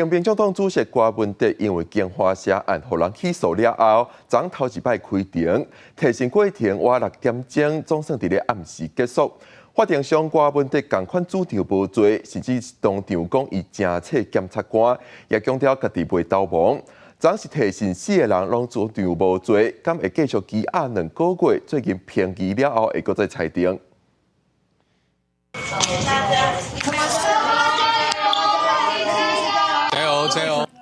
前民众党主席郭文德因为经华社案互人起诉了后，昨头一摆开庭，提审过程晚6点钟，总算伫咧暗时结束。法庭上，郭文德同款主张无罪，甚至当场讲伊正册检察官，也强调家己袂逃亡。昨是提审4个人拢主张无罪，敢会继续羁押2个月？最近评议了后，会搁再裁定。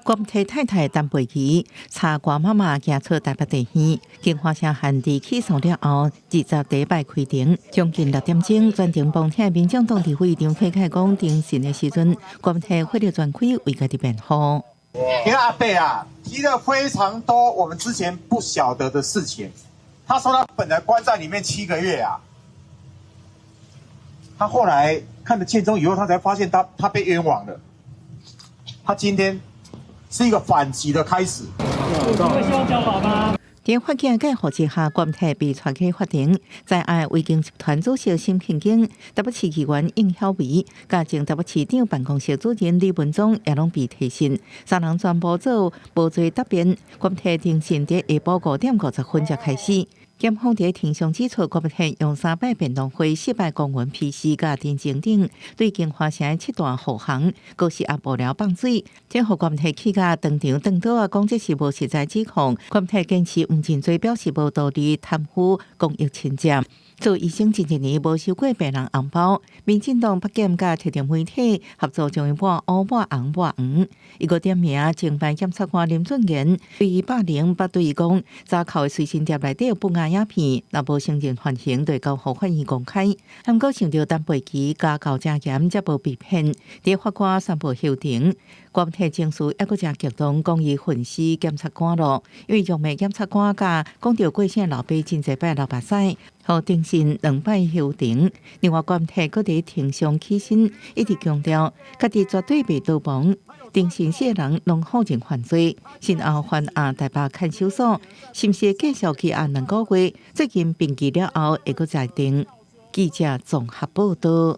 郭文太太陈佩琪查郭妈妈行出台北地院，经法庭限制起诉了后，20第一摆开庭，将近6点钟，全庭旁听民众党伫会场开开讲庭审的时阵，郭文太发了全开为家己辩护。给阿伯啊提了非常多我们之前不晓得的事情。他说他本来关在里面7个月啊，他后来看了建中以后，他才发现他被冤枉了。他今天。 是一个反击的开始。会希望交保吗？在法警介护之下，郭文太被传去法庭。在案卫警集团主席沈庆景、台北市议员应晓薇、加前台北市长办公室主任李文忠也拢被提审，3人全部做无罪答辩。郭文太庭审在下晡5点50分才开始。 检方在庭上指出，郭文太用3摆辩论会、4摆公文批示、甲电证等，对经发生7段护航，各是也无了放水。这互郭文太气甲当场转倒啊，讲这是无实在指控。郭文太坚持毋认罪，表示无道理贪腐公益亲占。 做医生近1年无收过病人红包，民进党北检甲特定媒体合作将伊抹乌抹红抹黄。伊个点名前办检察官林俊贤对伊霸凌，捌对伊讲，早考的随身碟内底有不雅影片，若无承认犯行，对交互法院公开。韩国想着陈佩琪家教真严，则无被骗。伫法官宣布休庭，郭文太情绪抑阁真激动，讲伊恨死检察官咯，因为用骂检察官甲讲着过省老爸真侪摆老目屎。 互定审2摆休庭，另外郭文太搁伫庭上起身，一直强调家己绝对袂逃亡。定审4个人拢否认犯罪，先后犯案台北看守所，是毋是继续羁押2个月？最近评议了后，会搁裁定。记者综合报道。